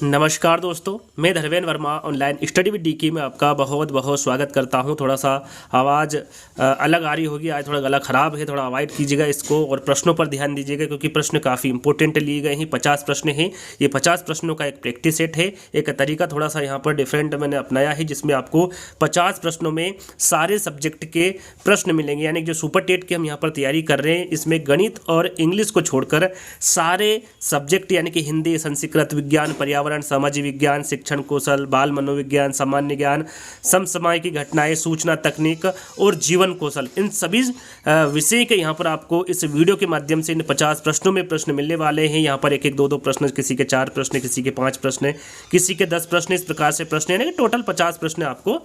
नमस्कार दोस्तों, मैं Dharmendra Verma online study with DK में आपका बहुत बहुत स्वागत करता हूं। थोड़ा सा आवाज़ अलग आ रही होगी, आज थोड़ा गला ख़राब है, थोड़ा अवॉइड कीजिएगा इसको और प्रश्नों पर ध्यान दीजिएगा क्योंकि प्रश्न काफ़ी इंपॉर्टेंट लिए गए हैं। 50 प्रश्न हैं। ये 50 प्रश्नों का एक प्रैक्टिस सेट है। एक तरीका थोड़ा सा यहाँ पर डिफरेंट मैंने अपनाया है जिसमें आपको 50 प्रश्नों में सारे सब्जेक्ट के प्रश्न मिलेंगे। यानी जो सुपर टेट की हम यहाँ पर तैयारी कर रहे हैं इसमें गणित और इंग्लिश को छोड़कर सारे सब्जेक्ट यानी कि हिंदी, संस्कृत, विज्ञान, पर्यावरण, समाज विज्ञान, शिक्षण कौशल, बाल मनोविज्ञान, सामान्य ज्ञान, समसामयिक घटनाएं, सूचना तकनीक और जीवन कौशल, इन सभी विषय के यहाँ पर आपको इस वीडियो के माध्यम से इन 50 प्रश्नों में प्रश्न मिलने वाले हैं। यहाँ पर एक एक दो दो प्रश्न, किसी के 4 प्रश्न, किसी के 5 प्रश्न, किसी के 10 प्रश्न, इस प्रकार से प्रश्न यानी कि टोटल 50 प्रश्न आपको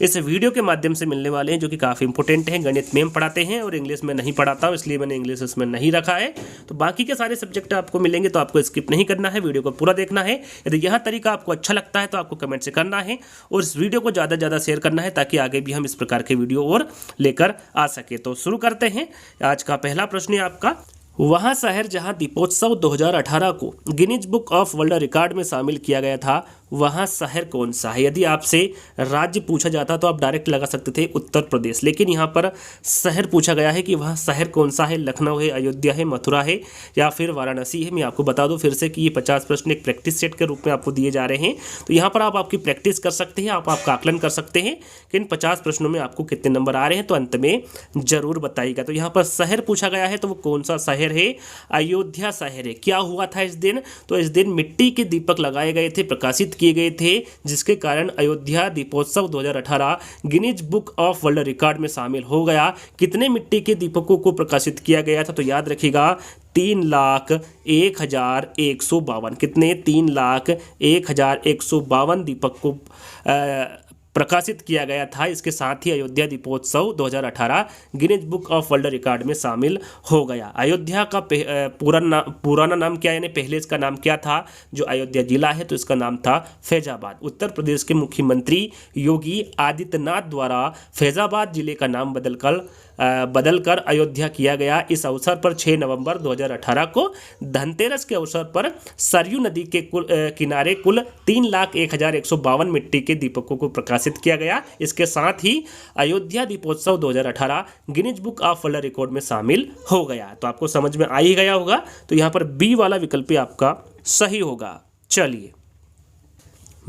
इस वीडियो के माध्यम से मिलने वाले हैं जो कि काफ़ी इंपॉर्टेंट हैं। गणित में हम पढ़ाते हैं और इंग्लिश में नहीं पढ़ाता हूँ, इसलिए मैंने इंग्लिश इसमें नहीं रखा है। तो बाकी के सारे सब्जेक्ट आपको मिलेंगे तो आपको स्किप नहीं करना है, वीडियो को पूरा देखना है। यदि यह तरीका आपको अच्छा लगता है तो आपको कमेंट से करना है और इस वीडियो को ज़्यादा से ज़्यादा शेयर करना है ताकि आगे भी हम इस प्रकार के वीडियो और लेकर आ सके। तो शुरू करते हैं। आज का पहला प्रश्न है आपका, वहाँ शहर जहाँ दीपोत्सव 2018 को Guinness book of world record में शामिल किया गया था, वहाँ शहर कौन सा है? यदि आपसे राज्य पूछा जाता तो आप डायरेक्ट लगा सकते थे उत्तर प्रदेश, लेकिन यहाँ पर शहर पूछा गया है कि वहाँ शहर कौन सा है। लखनऊ है, अयोध्या है, मथुरा है या फिर वाराणसी है। मैं आपको बता दूं फिर से कि ये 50 प्रश्न एक प्रैक्टिस सेट के रूप में आपको दिए जा रहे हैं। तो यहाँ पर आप आपकी प्रैक्टिस कर सकते हैं, आप आपका आकलन कर सकते हैं कि इन 50 प्रश्नों में आपको कितने नंबर आ रहे हैं, तो अंत में जरूर बताइएगा। तो यहाँ पर शहर पूछा गया है तो वो कौन सा शहर है? अयोध्या शहर है। क्या हुआ था इस दिन? तो इस दिन मिट्टी के दीपक लगाए गए थे, प्रकाशित किए गए थे, जिसके कारण अयोध्या दीपोत्सव 2018 Guinness book of world record में शामिल हो गया। कितने मिट्टी के दीपकों को प्रकाशित किया गया था? तो याद रखिएगा 3,01,152। कितने? 3,01,152 दीपक को प्रकाशित किया गया था। इसके साथ ही अयोध्या दीपोत्सव 2018 Guinness book of world record में शामिल हो गया। अयोध्या का पुराना नाम क्या, यानी पहले इसका नाम क्या था? जो अयोध्या जिला है तो इसका नाम था फैजाबाद। उत्तर प्रदेश के मुख्यमंत्री योगी आदित्यनाथ द्वारा फैजाबाद जिले का नाम बदलकर अयोध्या किया गया। इस अवसर पर 6 नवंबर 2018 को धनतेरस के अवसर पर सरयू नदी के किनारे कुल 3,01,152 मिट्टी के दीपकों को प्रकाशित किया गया। इसके साथ ही अयोध्या दीपोत्सव 2018 Guinness book of world record में शामिल हो गया। तो आपको समझ में आ ही गया होगा। तो यहाँ पर बी वाला विकल्प आपका सही होगा। चलिए,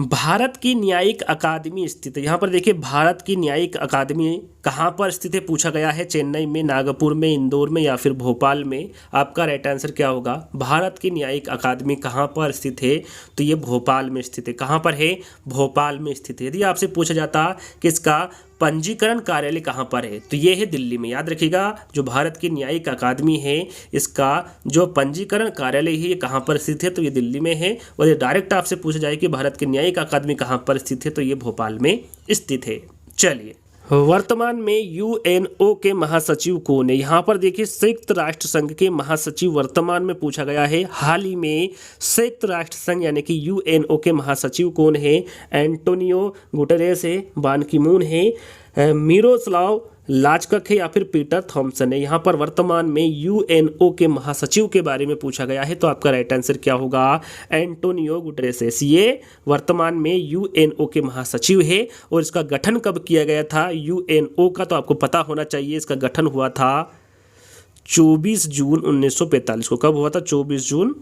भारत की न्यायिक अकादमी स्थित है। यहाँ पर देखिए भारत की न्यायिक अकादमी कहाँ पर स्थित है पूछा गया है। चेन्नई में, नागपुर में, इंदौर में या फिर भोपाल में? आपका राइट आंसर क्या होगा? भारत की न्यायिक अकादमी कहाँ पर स्थित है? तो ये भोपाल में स्थित है। कहाँ पर है? भोपाल में स्थित है। यदि आपसे पूछा जाता कि इसका पंजीकरण कार्यालय कहाँ पर है तो ये है दिल्ली में। याद रखिएगा जो भारत की न्यायिक अकादमी है इसका जो पंजीकरण कार्यालय है ये कहाँ पर स्थित है तो ये दिल्ली में है। और ये डायरेक्ट आपसे पूछा जाए कि भारत की न्यायिक अकादमी कहाँ पर स्थित है तो ये भोपाल में स्थित है। चलिए, वर्तमान में यूएनओ के महासचिव कौन है? यहाँ पर देखिए संयुक्त राष्ट्र संघ के महासचिव वर्तमान में पूछा गया है। हाल ही में संयुक्त राष्ट्र संघ यानी कि यूएनओ के महासचिव कौन है? एंटोनियो गुटेरेस है, बान की मून है, मिरोस्लाव लाचकक है या फिर पीटर थॉम्सन है? यहाँ पर वर्तमान में यूएनओ के महासचिव के बारे में पूछा गया है तो आपका राइट आंसर क्या होगा? Antonio Guterres. ये वर्तमान में यूएनओ के महासचिव है। और इसका गठन कब किया गया था यूएनओ का? तो आपको पता होना चाहिए। इसका गठन हुआ था 24 जून 1945 को। कब हुआ था? 24 जून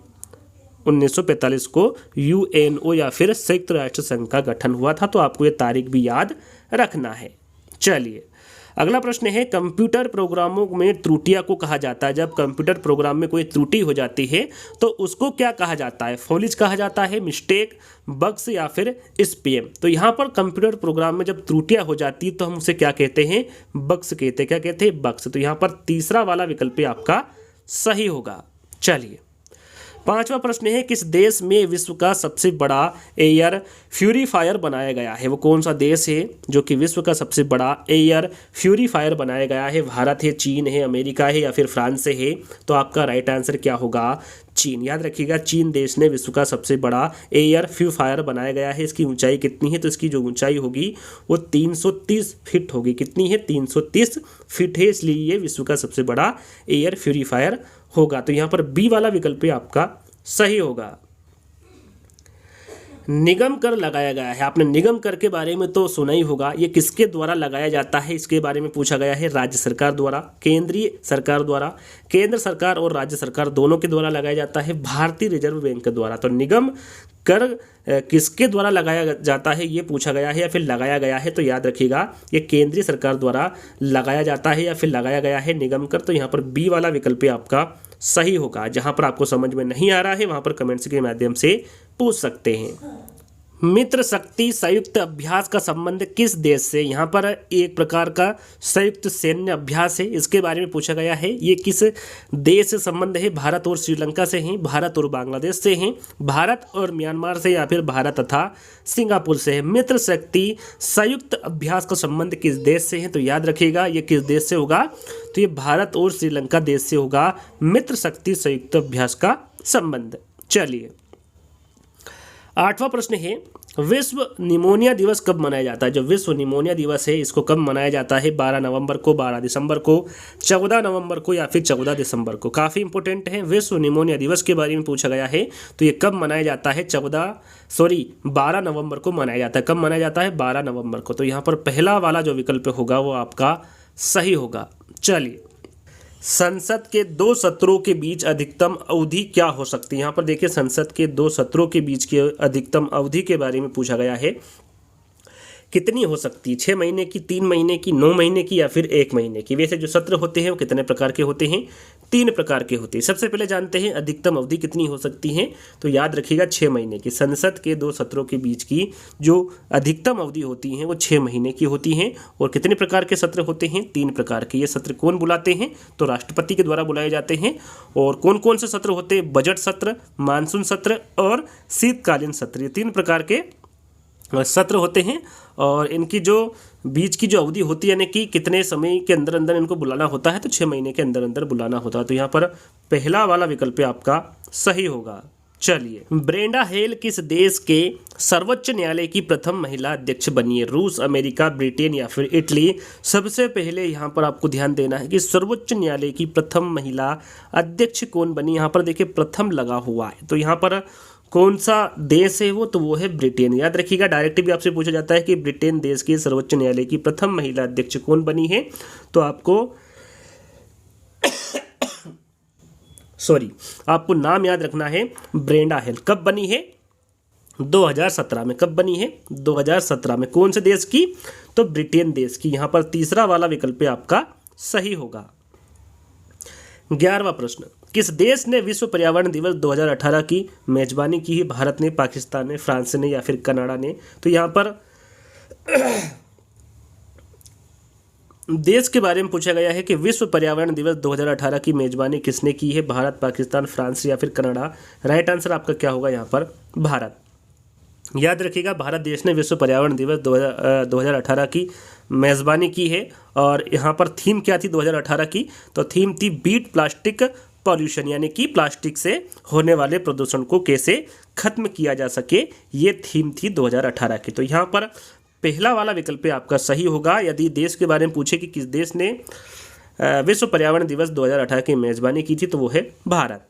1945 को यूएनओ या फिर संयुक्त राष्ट्र संघ का गठन हुआ था। तो आपको ये तारीख भी याद रखना है। चलिए, अगला प्रश्न है, कंप्यूटर प्रोग्रामों में त्रुटियां को कहा जाता है। जब कंप्यूटर प्रोग्राम में कोई त्रुटि हो जाती है तो उसको क्या कहा जाता है? फॉलिज कहा जाता है, मिस्टेक, बग्स या फिर स्पैम? तो यहाँ पर कंप्यूटर प्रोग्राम में जब त्रुटियां हो जाती है तो हम उसे क्या कहते हैं? बग्स कहते हैं। क्या कहते हैं? बग्स। तो यहाँ पर तीसरा वाला विकल्प आपका सही होगा। चलिए, 5वां प्रश्न है, किस देश में विश्व का सबसे बड़ा एयर प्यूरीफायर बनाया गया है? वो कौन सा देश है जो कि विश्व का सबसे बड़ा एयर प्यूरीफायर बनाया गया है? भारत है, चीन है, अमेरिका है या फिर फ्रांस से है? तो आपका राइट आंसर क्या होगा? चीन। याद रखिएगा चीन देश ने विश्व का सबसे बड़ा एयर प्यूरीफायर बनाया गया है। इसकी ऊंचाई कितनी है? तो इसकी जो ऊंचाई होगी वो 330 फीट होगी। कितनी है? 330 फीट है, इसलिए ये विश्व का सबसे बड़ा एयर प्यूरीफायर होगा। तो यहाँ पर बी वाला विकल्प आपका सही होगा। निगम कर लगाया गया है। आपने निगम कर के बारे में तो सुना ही होगा। ये किसके द्वारा लगाया जाता है, इसके बारे में पूछा गया है। राज्य सरकार द्वारा, केंद्रीय सरकार द्वारा, केंद्र सरकार और राज्य सरकार दोनों के द्वारा लगाया जाता है, भारतीय रिजर्व बैंक के द्वारा। तो निगम कर किसके द्वारा लगाया जाता है ये पूछा गया है, या फिर लगाया गया है। तो याद रखिएगा ये केंद्रीय सरकार द्वारा लगाया जाता है या फिर लगाया गया है निगम कर। तो यहाँ पर बी वाला विकल्प आपका सही होगा। जहाँ पर आपको समझ में नहीं आ रहा है वहाँ पर कमेंट्स के माध्यम से पूछ सकते हैं। मित्र शक्ति संयुक्त अभ्यास का संबंध किस देश से? यहाँ पर एक प्रकार का संयुक्त सैन्य अभ्यास है, इसके बारे में पूछा गया है। ये किस देश से संबंध है? भारत और श्रीलंका से हैं, भारत और बांग्लादेश से हैं, भारत और म्यांमार से, या फिर भारत तथा सिंगापुर से है। मित्र शक्ति संयुक्त अभ्यास का संबंध किस देश से है? तो याद रखिएगा ये किस देश से होगा? तो ये भारत और श्रीलंका देश से होगा मित्र शक्ति संयुक्त अभ्यास का संबंध। चलिए 8वां प्रश्न है, विश्व निमोनिया दिवस कब मनाया जाता है? जो विश्व निमोनिया दिवस है इसको कब मनाया जाता है? 12 नवंबर को, 12 दिसंबर को, 14 नवंबर को, या फिर 14 दिसंबर को? काफ़ी इंपॉर्टेंट है। विश्व निमोनिया दिवस के बारे में पूछा गया है। तो ये कब मनाया जाता है? 12 नवंबर को मनाया जाता है। कब मनाया जाता है? 12 नवंबर को। तो यहाँ पर पहला वाला जो विकल्प होगा वो आपका सही होगा। चलिए संसद के 2 सत्रों के बीच अधिकतम अवधि क्या हो सकती है? यहाँ पर देखिए संसद के 2 सत्रों के बीच की अधिकतम अवधि के बारे में पूछा गया है। कितनी हो सकती है? 6 महीने की, 3 महीने की, 9 महीने की, या फिर 1 महीने की? वैसे जो सत्र होते हैं वो कितने प्रकार के होते हैं? 3 प्रकार के होते हैं। सबसे पहले जानते हैं अधिकतम अवधि कितनी हो सकती है। तो याद रखिएगा 6 महीने की। संसद के 2 सत्रों के बीच की जो अधिकतम अवधि होती है वो 6 महीने की होती हैं। और कितने प्रकार के सत्र होते हैं? 3 प्रकार के। ये सत्र कौन बुलाते हैं? तो राष्ट्रपति के द्वारा बुलाए जाते हैं। और कौन कौन से सत्र होते हैं? बजट सत्र, मानसून सत्र और शीतकालीन सत्र। ये 3 प्रकार के सत्र होते हैं। और इनकी जो बीच की जो अवधि होती है, यानी कि कितने समय के अंदर अंदर इनको बुलाना होता है, तो 6 महीने के अंदर अंदर बुलाना होता है। तो यहाँ पर पहला वाला विकल्प आपका सही होगा। चलिए ब्रेंडा हेल किस देश के सर्वोच्च न्यायालय की प्रथम महिला अध्यक्ष बनी है? रूस, अमेरिका, ब्रिटेन, या फिर इटली? सबसे पहले यहाँ पर आपको ध्यान देना है कि सर्वोच्च न्यायालय की प्रथम महिला अध्यक्ष कौन बनी। यहाँ पर देखिए प्रथम लगा हुआ है, तो यहाँ पर कौन सा देश है वो? तो वो है ब्रिटेन। याद रखिएगा डायरेक्ट भी आपसे पूछा जाता है कि ब्रिटेन देश के सर्वोच्च न्यायालय की प्रथम महिला अध्यक्ष कौन बनी है। तो आपको आपको नाम याद रखना है ब्रेंडा हेल। कब बनी है? 2017 में। कब बनी है? 2017 में। कौन से देश की? तो ब्रिटेन देश की। यहाँ पर तीसरा वाला विकल्प आपका सही होगा। 11वां प्रश्न, किस देश ने विश्व पर्यावरण दिवस 2018 की मेजबानी की है? भारत ने, पाकिस्तान ने, फ्रांस ने, या फिर कनाडा ने? तो यहाँ पर देश के बारे में पूछा गया है कि विश्व पर्यावरण दिवस 2018 की मेजबानी किसने की है? भारत, पाकिस्तान, फ्रांस, या फिर कनाडा? राइट आंसर आपका क्या होगा यहाँ पर? भारत। याद रखिएगा भारत देश ने विश्व पर्यावरण दिवस 2018 की मेज़बानी की है। और यहाँ पर थीम क्या थी 2018 की? तो थीम थी बीट प्लास्टिक पॉल्यूशन, यानी कि प्लास्टिक से होने वाले प्रदूषण को कैसे खत्म किया जा सके, ये थीम थी 2018 की। तो यहाँ पर पहला वाला विकल्प आपका सही होगा। यदि देश के बारे में पूछे कि किस देश ने विश्व पर्यावरण दिवस 2018 की मेज़बानी की थी, तो वो है भारत।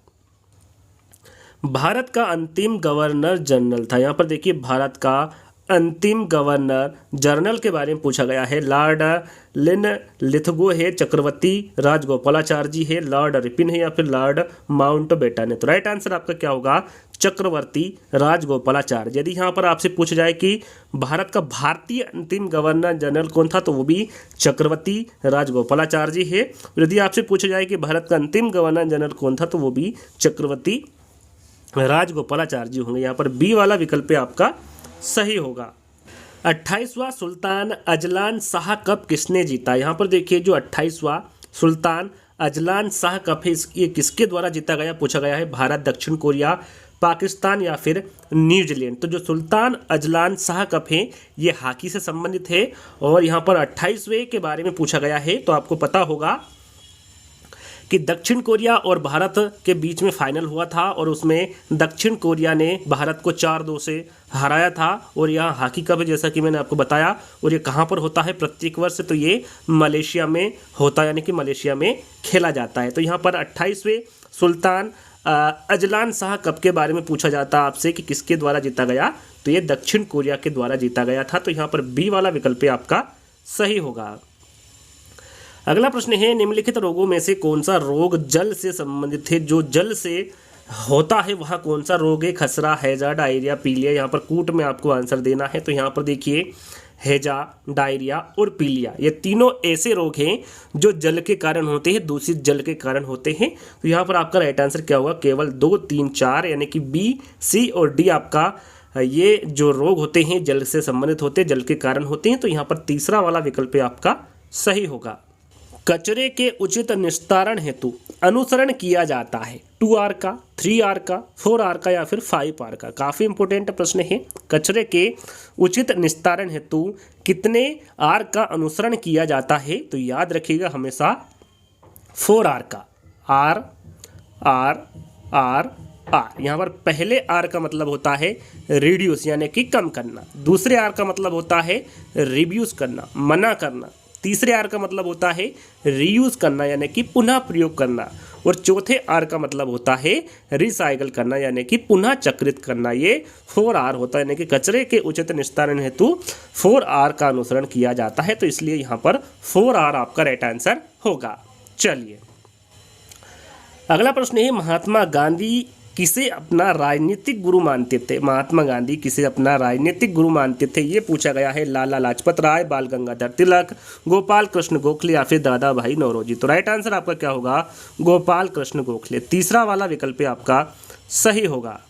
भारत का अंतिम गवर्नर जनरल था। यहाँ पर देखिए भारत का अंतिम गवर्नर जनरल के बारे में पूछा गया है। लॉर्ड लिनलिथगो है, चक्रवर्ती राजगोपालाचारी जी है, लॉर्ड रिपिन है, या फिर लॉर्ड माउंटबेटन है? तो राइट आंसर आपका क्या होगा? चक्रवर्ती राजगोपालाचारी। यदि यहाँ पर आपसे पूछा जाए कि भारत का भारतीय अंतिम गवर्नर जनरल कौन था, तो वो भी चक्रवर्ती राजगोपालाचारी जी है। यदि आपसे पूछा जाए कि भारत का अंतिम गवर्नर जनरल कौन था, तो वो भी चक्रवर्ती राजगोपालाचारी जी होंगे। यहाँ पर बी वाला विकल्प आपका सही होगा। 28वां सुल्तान अजलान शाह कप किसने जीता? यहाँ पर देखिए जो 28वां सुल्तान अजलान शाह कप है ये किसके द्वारा जीता गया? पूछा गया है भारत, दक्षिण कोरिया, पाकिस्तान, या फिर न्यूजीलैंड? तो जो सुल्तान अजलान शाह कप है ये हॉकी से संबंधित है। और यहाँ पर 28वें के बारे में पूछा गया है। तो आपको पता होगा कि दक्षिण कोरिया और भारत के बीच में फाइनल हुआ था और उसमें दक्षिण कोरिया ने भारत को 4-2 से हराया था। और यहाँ हॉकी कप है जैसा कि मैंने आपको बताया। और ये कहाँ पर होता है प्रत्येक वर्ष? तो ये मलेशिया में होता है, यानी कि मलेशिया में खेला जाता है। तो यहाँ पर 28वें सुल्तान अजलान शाह कप के बारे में पूछा जाता है आपसे कि किसके द्वारा जीता गया, तो ये दक्षिण कोरिया के द्वारा जीता गया था। तो यहाँ पर बी वाला विकल्प आपका सही होगा। अगला प्रश्न है, निम्नलिखित रोगों में से कौन सा रोग जल से संबंधित है? जो जल से होता है वह कौन सा रोग है? खसरा, हैजा, डायरिया, पीलिया। यहाँ पर कूट में आपको आंसर देना है। तो यहाँ पर देखिए हैजा, डायरिया और पीलिया, ये तीनों ऐसे रोग हैं जो जल के कारण होते हैं, दूषित जल के कारण होते हैं। तो यहाँ पर आपका राइट आंसर क्या होगा? केवल 2, 3, 4 यानी कि बी, सी और डी आपका ये जो रोग होते हैं जल से संबंधित होते हैं, जल के कारण होते हैं। तो यहाँ पर तीसरा वाला विकल्प आपका सही होगा। कचरे के उचित निस्तारण हेतु अनुसरण किया जाता है 2R का, 3R का, 4R का या फिर 5R का। काफ़ी इंपॉर्टेंट प्रश्न है। कचरे के उचित निस्तारण हेतु कितने R का अनुसरण किया जाता है? तो याद रखिएगा हमेशा 4R का। R R R R। यहाँ पर पहले R का मतलब होता है रिड्यूस यानी कि कम करना, दूसरे R का मतलब होता है रिड्यूस करना, मना करना, तीसरे आर का मतलब होता है रीयूज करना यानी कि पुनः प्रयोग करना, और चौथे आर का मतलब होता है रिसाइकल करना यानी कि पुनः चक्रित करना। ये 4R होता है, यानी कि कचरे के उचित निस्तारण हेतु 4R का अनुसरण किया जाता है। तो इसलिए यहाँ पर 4R आपका राइट आंसर होगा। चलिए अगला प्रश्न है, महात्मा गांधी किसे अपना राजनीतिक गुरु मानते थे? महात्मा गांधी किसे अपना राजनीतिक गुरु मानते थे? ये पूछा गया है। लाला लाजपत राय, बाल गंगाधर तिलक, गोपाल कृष्ण गोखले या फिर दादा भाई नौरोजी। तो राइट आंसर आपका क्या होगा? गोपाल कृष्ण गोखले। तीसरा वाला विकल्प आपका सही होगा।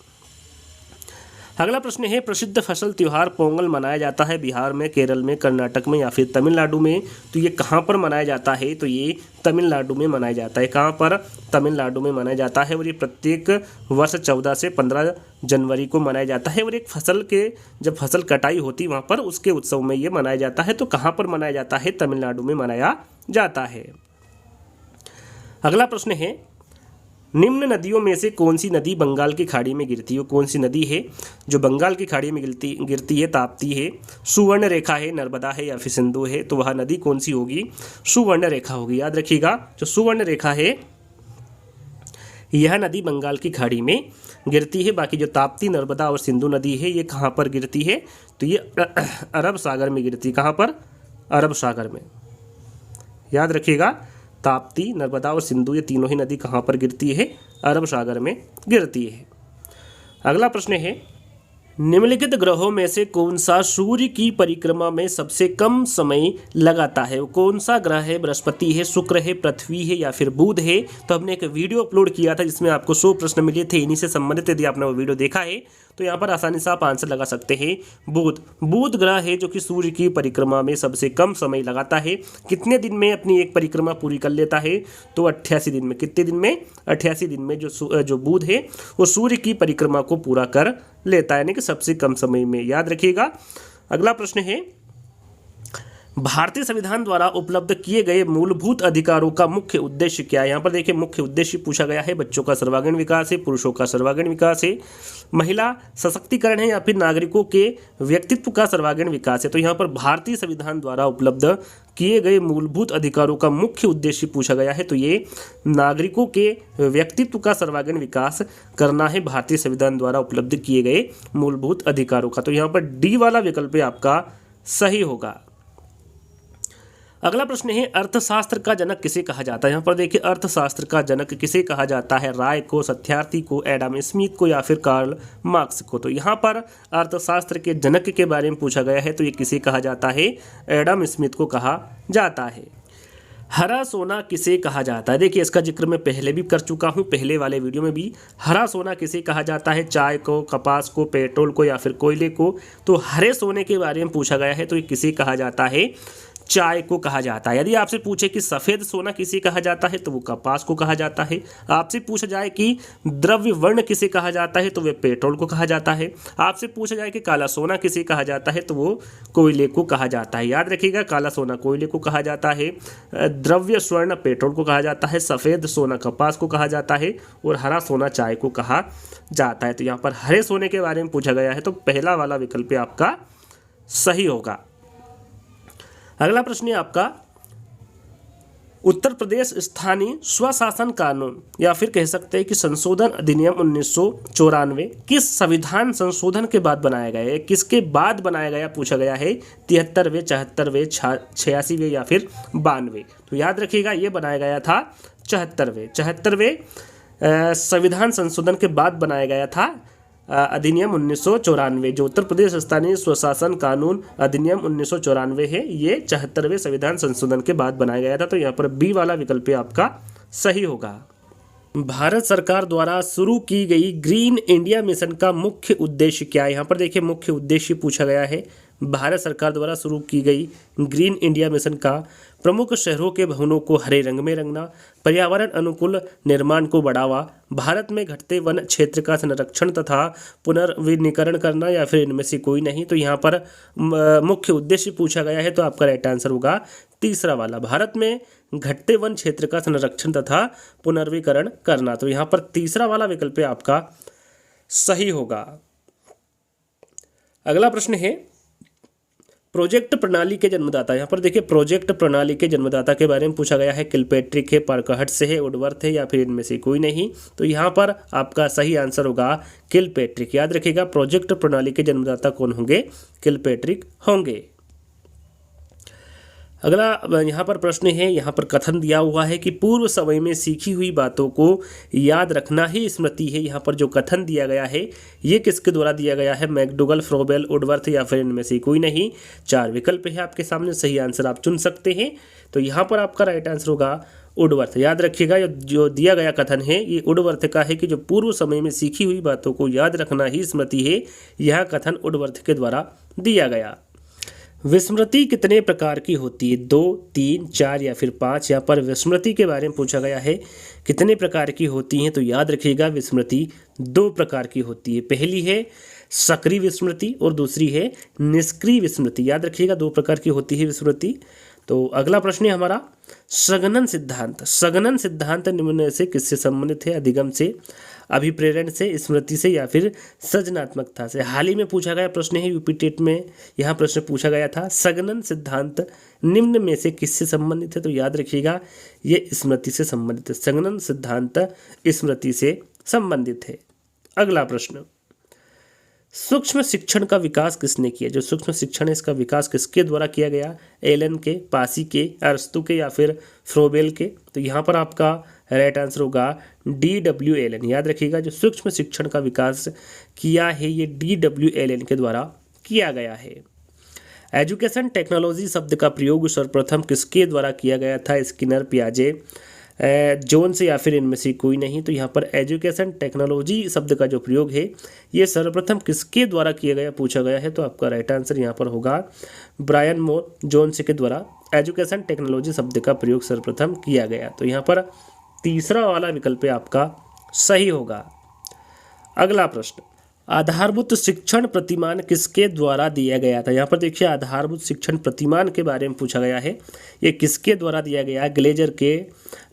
अगला प्रश्न है, प्रसिद्ध फसल त्योहार पोंगल मनाया जाता है बिहार में, केरल में, कर्नाटक में या फिर तमिलनाडु में। तो ये कहाँ पर मनाया जाता है? तो ये तमिलनाडु में मनाया जाता है। कहाँ पर? तमिलनाडु में मनाया जाता है। और ये प्रत्येक वर्ष 14 से 15 जनवरी को मनाया जाता है। और एक फसल के जब फसल कटाई होती वहाँ पर उसके उत्सव में ये मनाया जाता है। तो कहाँ पर मनाया जाता है? तमिलनाडु में मनाया जाता है। अगला प्रश्न है, निम्न नदियों में से कौन सी नदी बंगाल की खाड़ी में गिरती है? कौन सी नदी है जो बंगाल की खाड़ी में गिरती है? ताप्ती है, सुवर्ण रेखा है, नर्मदा है या फिर सिंधु है? तो वह नदी कौन सी होगी? सुवर्ण रेखा होगी। याद रखिएगा जो सुवर्ण रेखा है यह नदी बंगाल की खाड़ी में गिरती है। बाकी जो ताप्ती, नर्मदा और सिंधु नदी है ये कहाँ पर गिरती है? तो ये अरब सागर में गिरती है। कहाँ पर? अरब सागर में। याद रखिएगा ताप्ती, नर्मदा और सिंधु ये तीनों ही नदी कहाँ पर गिरती है? अरब सागर में गिरती है। अगला प्रश्न है, निम्नलिखित ग्रहों में से कौन सा सूर्य की परिक्रमा में सबसे कम समय लगाता है? वो कौन सा ग्रह है? बृहस्पति है, शुक्र है, पृथ्वी है या फिर बुध है? तो हमने एक वीडियो अपलोड किया था जिसमें आपको 100 प्रश्न मिले थे इन्हीं से संबंधित। यदि आपने वो वीडियो देखा है तो यहाँ पर आसानी से आप आंसर लगा सकते हैं। बुध। बुध ग्रह है जो कि सूर्य की परिक्रमा में सबसे कम समय लगाता है। कितने दिन में अपनी एक परिक्रमा पूरी कर लेता है? तो 88 दिन में। कितने दिन में? 88 दिन में जो बुध है वो सूर्य की परिक्रमा को पूरा कर लेता है, यानी कि सबसे कम समय में। याद रखिएगा। अगला प्रश्न है, भारतीय संविधान द्वारा उपलब्ध किए गए मूलभूत अधिकारों का मुख्य उद्देश्य क्या है? यहाँ पर देखिए मुख्य उद्देश्य पूछा गया है। बच्चों का सर्वांगीण विकास है, पुरुषों का सर्वांगीण विकास है, महिला सशक्तिकरण है या फिर नागरिकों के व्यक्तित्व का सर्वांगीण विकास है। तो यहाँ पर भारतीय संविधान द्वारा उपलब्ध किए गए मूलभूत अधिकारों का मुख्य उद्देश्य पूछा गया है। तो ये नागरिकों के व्यक्तित्व का सर्वांगीण विकास करना है भारतीय संविधान द्वारा उपलब्ध किए गए मूलभूत अधिकारों का। तो यहाँ पर डी वाला विकल्प आपका सही होगा। अगला प्रश्न है, अर्थशास्त्र का जनक किसे कहा जाता है? यहाँ पर देखिए अर्थशास्त्र का जनक किसे कहा जाता है? राय को, सत्यार्थी को, एडम स्मिथ को या फिर कार्ल मार्क्स को? तो यहाँ पर अर्थशास्त्र के जनक के बारे में पूछा गया है। तो ये किसे कहा जाता है? एडम स्मिथ को कहा जाता है। हरा सोना किसे कहा जाता है? देखिए इसका जिक्र मैं पहले भी कर चुका हूँ, पहले वाले वीडियो में भी। हरा सोना किसे कहा जाता है? चाय को, कपास को, पेट्रोल को या फिर कोयले को? तो हरे सोने के बारे में पूछा गया है। तो ये किसे कहा जाता है? चाय को कहा जाता है। यदि आपसे पूछे कि सफ़ेद सोना किसे कहा जाता है तो वो कपास को कहा जाता है। आपसे पूछा जाए कि द्रव्य वर्ण किसे कहा जाता है तो वे पेट्रोल को कहा जाता है। आपसे पूछा जाए कि काला सोना किसे कहा जाता है तो वो कोयले को कहा जाता है। याद रखिएगा काला सोना कोयले को कहा जाता है, द्रव्य स्वर्ण पेट्रोल को कहा जाता है, सफ़ेद सोना कपास को कहा जाता है और हरा सोना चाय को कहा जाता है। तो यहाँ पर हरे सोने के बारे में पूछा गया है तो पहला वाला विकल्प आपका सही होगा। अगला प्रश्न है आपका, उत्तर प्रदेश स्थानीय स्वशासन कानून या फिर कह सकते हैं कि संशोधन अधिनियम 1994 किस संविधान संशोधन के बाद बनाया गया है, किसके बाद बनाया गया पूछा गया है, 73वें, 74वें, 86वें या फिर 92वें। तो याद रखिएगा ये बनाया गया था 74वें संविधान संशोधन के बाद बनाया गया था अधिनियम 1994। जो उत्तर प्रदेश स्थानीय स्वशासन कानून अधिनियम 1994 है, ये 74वें संविधान संशोधन के बाद बनाया गया था। तो यहाँ पर बी वाला विकल्प आपका सही होगा। भारत सरकार द्वारा शुरू की गई ग्रीन इंडिया मिशन का मुख्य उद्देश्य क्या है? यहाँ पर देखिए मुख्य उद्देश्य पूछा गया है। भारत सरकार द्वारा शुरू की गई ग्रीन इंडिया मिशन का प्रमुख शहरों के भवनों को हरे रंग में रंगना, पर्यावरण अनुकूल निर्माण को बढ़ावा, भारत में घटते वन क्षेत्र का संरक्षण तथा पुनर्वनीकरण करना या फिर इनमें से कोई नहीं। तो यहाँ पर मुख्य उद्देश्य पूछा गया है, तो आपका राइट आंसर होगा तीसरा वाला, भारत में घटते वन क्षेत्र का संरक्षण तथा पुनर्वीकरण करना। तो यहाँ पर तीसरा वाला विकल्प आपका सही होगा। अगला प्रश्न है प्रोजेक्ट प्रणाली के जन्मदाता। यहाँ पर देखिए प्रोजेक्ट प्रणाली के जन्मदाता के बारे में पूछा गया है। किलपेट्रिक है, पार्कहट्स है, वुडवर्थ है या फिर इनमें से कोई नहीं। तो यहाँ पर आपका सही आंसर होगा किलपेट्रिक। याद रखिएगा प्रोजेक्ट प्रणाली के जन्मदाता कौन होंगे? किलपेट्रिक होंगे। अगला यहाँ पर प्रश्न है, यहाँ पर कथन दिया हुआ है कि पूर्व समय में सीखी हुई बातों को याद रखना ही स्मृति है। यहाँ पर जो कथन दिया गया है ये किसके द्वारा दिया गया है? मैकडूगल, फ्रोबेल, वुडवर्थ या फिर इनमें से कोई नहीं। 4 विकल्प है आपके सामने, सही आंसर आप चुन सकते हैं। तो यहाँ पर आपका राइट आंसर होगा वुडवर्थ। याद रखिएगा जो दिया गया कथन है ये वुडवर्थ का है कि जो पूर्व समय में सीखी हुई बातों को याद रखना ही स्मृति है, यह कथन वुडवर्थ के द्वारा दिया गया। विस्मृति कितने प्रकार की होती है? 2, 3, 4 या फिर 5। यहाँ पर विस्मृति के बारे में पूछा गया है कितने प्रकार की होती हैं। तो याद रखिएगा विस्मृति 2 प्रकार की होती है। पहली है सक्रिय विस्मृति और दूसरी है निष्क्रिय विस्मृति। याद रखिएगा 2 प्रकार की होती है विस्मृति। तो अगला प्रश्न है हमारा संगणन सिद्धांत। संगणन सिद्धांत निम्न में से किससे संबंधित है? अधिगम से, अभिप्रेरण से, स्मृति से या फिर सृजनात्मकता से। हाल ही में पूछा गया प्रश्न है यूपी टेट में, यहाँ प्रश्न पूछा गया था संगणन सिद्धांत निम्न में से किससे संबंधित है? तो याद रखिएगा ये स्मृति से संबंधित है। संगणन सिद्धांत स्मृति से संबंधित है। अगला प्रश्न सूक्ष्म शिक्षण का विकास किसने किया? जो सूक्ष्म शिक्षण है इसका विकास किसके द्वारा किया गया? एलन के, पासी के, अरस्तु के या फिर फ्रोबेल के। तो यहाँ पर आपका राइट आंसर होगा D.W. एलन। याद रखिएगा जो सूक्ष्म शिक्षण का विकास किया है ये D.W. एलन के द्वारा किया गया है। एजुकेशन टेक्नोलॉजी शब्द का प्रयोग सर्वप्रथम किसके द्वारा किया गया था? स्किनर, पियाजे, जोन्स या फिर इनमें से कोई नहीं। तो यहाँ पर एजुकेशन टेक्नोलॉजी शब्द का जो प्रयोग है ये सर्वप्रथम किसके द्वारा किया गया पूछा गया है। तो आपका राइट आंसर यहाँ पर होगा ब्रायन मोर जोन्स के द्वारा एजुकेशन टेक्नोलॉजी शब्द का प्रयोग सर्वप्रथम किया गया। तो यहाँ पर तीसरा वाला विकल्प आपका सही होगा। अगला प्रश्न आधारभूत शिक्षण प्रतिमान किसके द्वारा दिया गया था? यहाँ पर देखिए आधारभूत शिक्षण प्रतिमान के बारे में पूछा गया है। ये किसके द्वारा दिया गया? ग्लेजर के,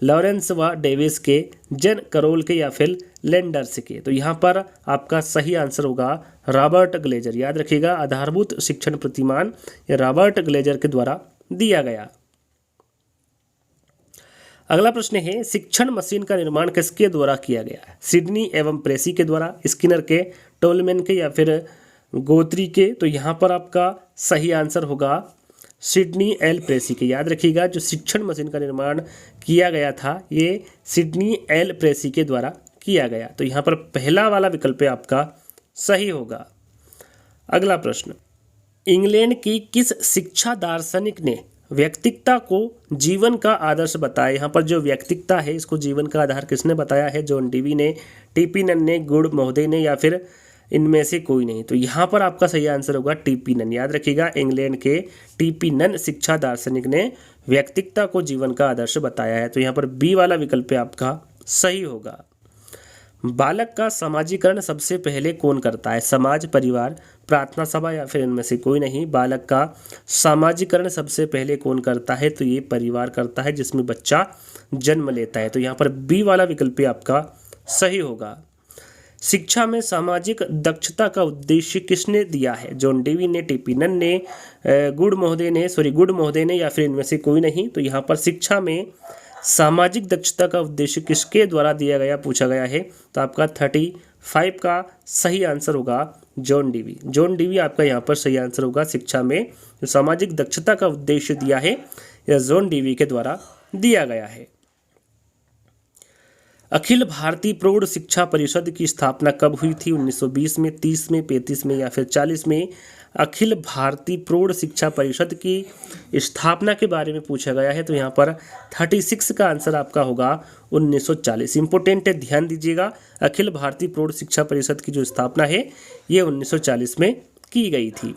लॉरेंस व डेविस के, जन करोल के या फिर लेंडर्स के। तो यहाँ पर आपका सही आंसर होगा रॉबर्ट ग्लेजर। याद रखिएगा आधारभूत शिक्षण प्रतिमान ये रॉबर्ट ग्लेजर के द्वारा दिया गया। अगला प्रश्न है शिक्षण मशीन का निर्माण किसके द्वारा किया गया? सिडनी एवं प्रेसी के द्वारा, स्किनर के, टोलमैन के या फिर गोत्री के। तो यहाँ पर आपका सही आंसर होगा सिडनी एल प्रेसी के। याद रखिएगा जो शिक्षण मशीन का निर्माण किया गया था ये सिडनी एल प्रेसी के द्वारा किया गया। तो यहाँ पर पहला वाला विकल्प आपका सही होगा। अगला प्रश्न इंग्लैंड की किस शिक्षा दार्शनिक ने व्यक्तिकता को जीवन का आदर्श बताया? यहाँ पर जो व्यक्तिकता है इसको जीवन का आधार किसने बताया है? जॉन डीवी ने, टीपी नन ने, गुड महोदय ने या फिर इनमें से कोई नहीं। तो यहाँ पर आपका सही आंसर होगा टीपी नन। याद रखिएगा इंग्लैंड के टीपी नन शिक्षा दार्शनिक ने व्यक्तिकता को जीवन का आदर्श बताया है। तो यहाँ पर बी वाला विकल्प आपका सही होगा। बालक का समाजीकरण सबसे पहले कौन करता है? समाज, परिवार, प्रार्थना सभा या फिर इनमें से कोई नहीं। बालक का समाजीकरण सबसे पहले कौन करता है? तो ये परिवार करता है जिसमें बच्चा जन्म लेता है। तो यहाँ पर बी वाला विकल्प आपका सही होगा। शिक्षा में सामाजिक दक्षता का उद्देश्य किसने दिया है? जॉन डेवी ने, टीपी नन ने, गुड महोदय ने या फिर इनमें से कोई नहीं। तो यहाँ पर शिक्षा में सामाजिक दक्षता का उद्देश्य किसके द्वारा दिया गया पूछा गया है, तो आपका 35 का सही आंसर होगा जॉन डीवी। जॉन डीवी आपका यहाँ पर सही आंसर होगा। शिक्षा में जो सामाजिक दक्षता का उद्देश्य दिया है यह जॉन डीवी के द्वारा दिया गया है। अखिल भारतीय प्रौढ़ शिक्षा परिषद की स्थापना कब हुई थी? 1920 में, 30 में, 35 में या फिर 40 में? अखिल भारतीय प्रौढ़ शिक्षा परिषद की स्थापना के बारे में पूछा गया है, तो यहाँ पर 36 का आंसर आपका होगा 1940। इंपॉर्टेंट है, ध्यान दीजिएगा। अखिल भारतीय प्रौढ़ शिक्षा परिषद की जो स्थापना है ये 1940 में की गई थी।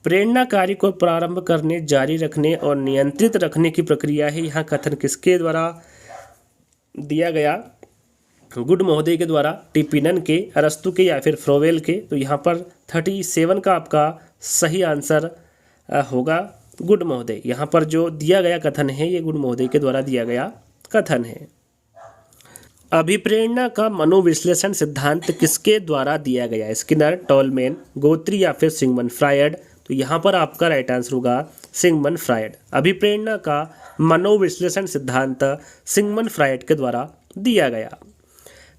प्रेरणा कार्य को प्रारंभ करने, जारी रखने और नियंत्रित रखने की प्रक्रिया है, यहाँ कथन किसके द्वारा दिया गया? गुड महोदय के द्वारा, टिपिनन के, अरस्तु के या फिर फ्रोवेल के? तो यहाँ पर 37 का आपका सही आंसर होगा गुड महोदय। यहाँ पर जो दिया गया कथन है ये गुड महोदय के द्वारा दिया गया कथन है। अभिप्रेरणा का मनोविश्लेषण सिद्धांत किसके द्वारा दिया गया? स्किनर, टॉलमैन, गोत्री या फिर सिगमंड फ्रायड? तो यहाँ पर आपका राइट आंसर होगा सिगमंड फ्रायड। अभिप्रेरणा का मनोविश्लेषण सिद्धांत सिगमंड फ्रायड के द्वारा दिया गया।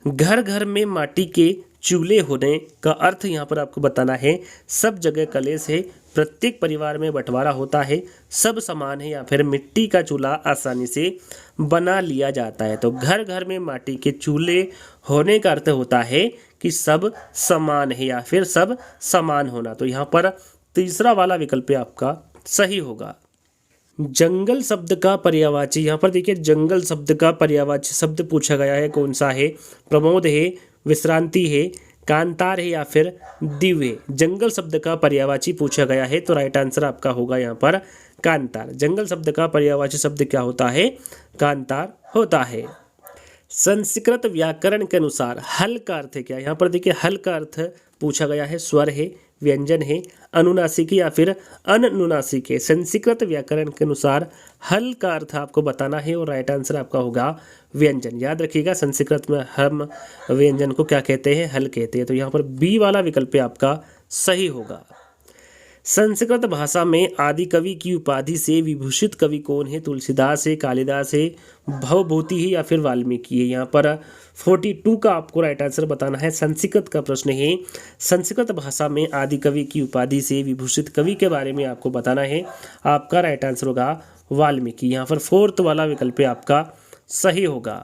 घर घर में माटी के चूल्हे होने का अर्थ यहाँ पर आपको बताना है सब जगह कलेश है, प्रत्येक परिवार में बंटवारा होता है, सब समान है या फिर मिट्टी का चूल्हा आसानी से बना लिया जाता है। तो घर घर में माटी के चूल्हे होने का अर्थ होता है कि सब समान है या फिर सब समान होना। तो यहाँ पर तीसरा वाला विकल्प आपका सही होगा। जंगल शब्द का पर्यायवाची, यहाँ पर देखिए जंगल शब्द का पर्यायवाची शब्द पूछा गया है, कौन सा है? प्रमोद है, विश्रांति है, कांतार है या फिर दिव्य? जंगल शब्द का पर्यायवाची पूछा गया है, तो राइट आंसर आपका होगा यहाँ पर कांतार। जंगल शब्द का पर्यायवाची शब्द क्या होता है? कांतार होता है। संस्कृत व्याकरण के अनुसार हल का अर्थ है क्या? यहाँ पर देखिए हल का अर्थ पूछा गया है, स्वर है, व्यंजन है, अनुनासिक या फिर अनुनासिक है। संस्कृत व्याकरण के अनुसार हल का अर्थ आपको बताना है और राइट आंसर आपका होगा व्यंजन। याद रखिएगा संस्कृत में हम व्यंजन को क्या कहते हैं? हल कहते हैं। तो यहाँ पर बी वाला विकल्प आपका सही होगा। संस्कृत भाषा में आदि कवि की उपाधि से विभूषित कवि कौन है? तुलसीदास है, कालिदास है, भवभूति है या फिर वाल्मीकि है? यहाँ पर 42 का आपको राइट आंसर बताना है। संस्कृत का प्रश्न है, संस्कृत भाषा में आदि कवि की उपाधि से विभूषित कवि के बारे में आपको बताना है। आपका राइट आंसर होगा वाल्मीकि। यहाँ पर 4th वाला विकल्प आपका सही होगा।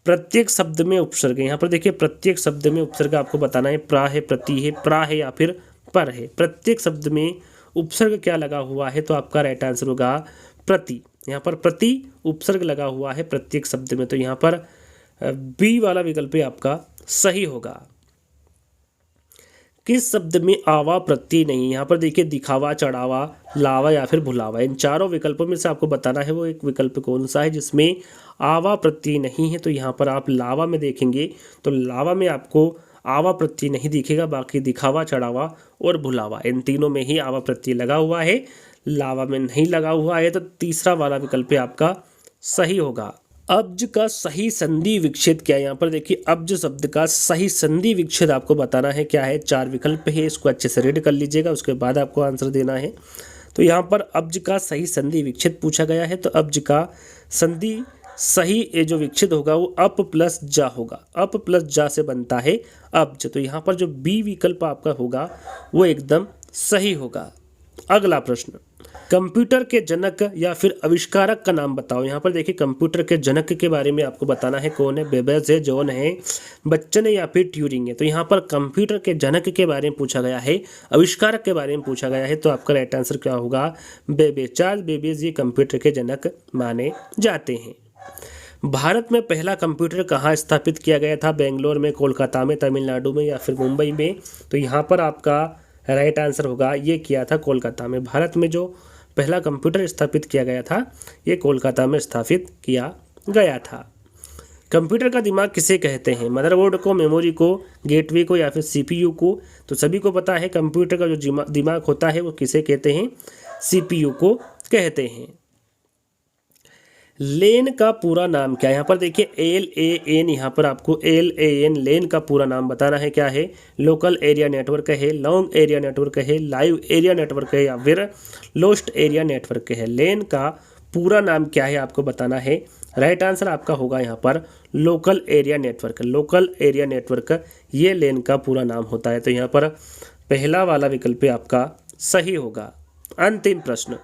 प्रत्येक शब्द में उपसर्ग, यहाँ पर देखिए प्रत्येक शब्द में उपसर्ग आपको बताना है। प्रा है, प्रति है, प्रा है या फिर पर है? प्रत्येक शब्द में उपसर्ग क्या लगा हुआ है? तो आपका राइट आंसर होगा प्रति। यहाँ पर प्रति उपसर्ग लगा हुआ है प्रत्येक शब्द में, तो यहाँ पर बी वाला विकल्प आपका सही होगा। किस शब्द में आवा प्रत्यय नहीं? यहाँ पर देखिए दिखावा, चढ़ावा, लावा या फिर भुलावा, इन चारों विकल्पों में से आपको बताना है वो एक विकल्प कौन सा है जिसमें आवा प्रत्यय नहीं है। तो यहाँ पर आप लावा में देखेंगे तो लावा में आपको आवा प्रत्यय नहीं दिखेगा, बाकी दिखावा, चढ़ावा और भुलावा इन तीनों में ही आवा प्रत्यय लगा हुआ है, लावा में नहीं लगा हुआ है। तो तीसरा वाला विकल्प आपका सही होगा। अब्ज का सही संधि विच्छेद क्या है? यहाँ पर देखिए अब्ज शब्द का सही संधि विच्छेद आपको बताना है क्या है। 4 विकल्प है, इसको अच्छे से रीड कर लीजिएगा, उसके बाद आपको आंसर देना है। तो यहाँ पर अब्ज का सही संधि विच्छेद पूछा गया है, तो अब्ज का संधि सही ये जो विच्छेद होगा वो अप प्लस जा होगा। अप प्लस जा से बनता है अब्ज। तो यहाँ पर जो बी विकल्प आपका होगा वो एकदम सही होगा। अगला प्रश्न, कंप्यूटर के जनक या फिर आविष्कारक का नाम बताओ। यहाँ पर देखिए कंप्यूटर के जनक के बारे में आपको बताना है कौन है। बेबेज है, जॉन है, बच्चन है या फिर ट्यूरिंग है? तो यहाँ पर कंप्यूटर के जनक के बारे में पूछा गया है, आविष्कारक के बारे में पूछा गया है, तो आपका राइट आंसर क्या होगा? बेबेज। चार्ल्स बेबेज ये कंप्यूटर के जनक माने जाते हैं। भारत में पहला कंप्यूटर कहाँ स्थापित किया गया था? बेंगलोर में, कोलकाता में, तमिलनाडु में या फिर मुंबई में? तो यहाँ पर आपका राइट आंसर होगा ये किया था कोलकाता में। भारत में जो पहला कंप्यूटर स्थापित किया गया था ये कोलकाता में स्थापित किया गया था। कंप्यूटर का दिमाग किसे कहते हैं? मदरबोर्ड को, मेमोरी को, गेटवे को या फिर सीपीयू को? तो सभी को पता है कंप्यूटर का जो दिमाग होता है वो किसे कहते हैं? सीपीयू को कहते हैं। लेन का पूरा नाम क्या है? यहाँ पर देखिए LAN, यहाँ पर आपको LAN लेन का पूरा नाम बताना है क्या है। लोकल एरिया नेटवर्क है, लॉन्ग एरिया नेटवर्क है, लाइव एरिया नेटवर्क है या फिर लोस्ट एरिया नेटवर्क है। लेन का पूरा नाम क्या है आपको बताना है। राइट आंसर आपका होगा यहाँ पर local area network. Local area network ये लेन का पूरा नाम होता है। तो यहाँ पर पहला वाला विकल्प आपका सही होगा। अंतिम प्रश्न,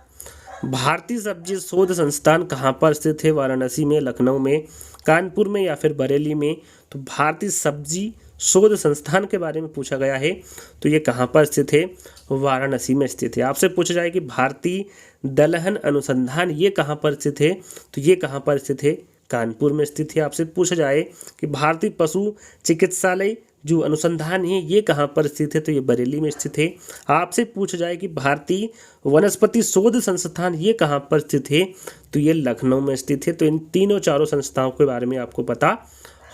भारतीय सब्जी शोध संस्थान कहाँ पर स्थित है? वाराणसी में, लखनऊ में, कानपुर में या फिर बरेली में? तो भारतीय सब्जी शोध संस्थान के बारे में पूछा गया है, तो ये कहाँ पर स्थित है? वाराणसी में स्थित है। आपसे पूछा जाए कि भारतीय दलहन अनुसंधान ये कहाँ पर स्थित है, तो ये कहाँ पर स्थित है? कानपुर में स्थित है। आपसे पूछा जाए कि भारतीय पशु चिकित्सालय जो अनुसंधान है ये कहाँ पर स्थित है, तो ये बरेली में स्थित है। आपसे पूछा जाए कि भारतीय वनस्पति शोध संस्थान ये कहाँ पर स्थित है, तो ये लखनऊ में स्थित है। तो इन तीनों चारों संस्थाओं के बारे में आपको पता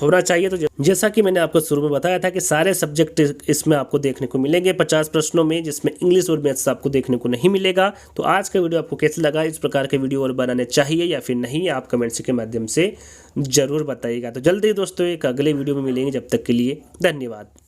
होना चाहिए। तो जैसा कि मैंने आपको शुरू में बताया था कि सारे सब्जेक्ट इसमें आपको देखने को मिलेंगे 50 प्रश्नों में, जिसमें इंग्लिश और मैथ्स आपको देखने को नहीं मिलेगा। तो आज का वीडियो आपको कैसे लगा? इस प्रकार के वीडियो और बनाने चाहिए या फिर नहीं, आप कमेंट्स के माध्यम से जरूर बताइएगा। तो जल्दी दोस्तों एक अगले वीडियो में मिलेंगे, जब तक के लिए धन्यवाद।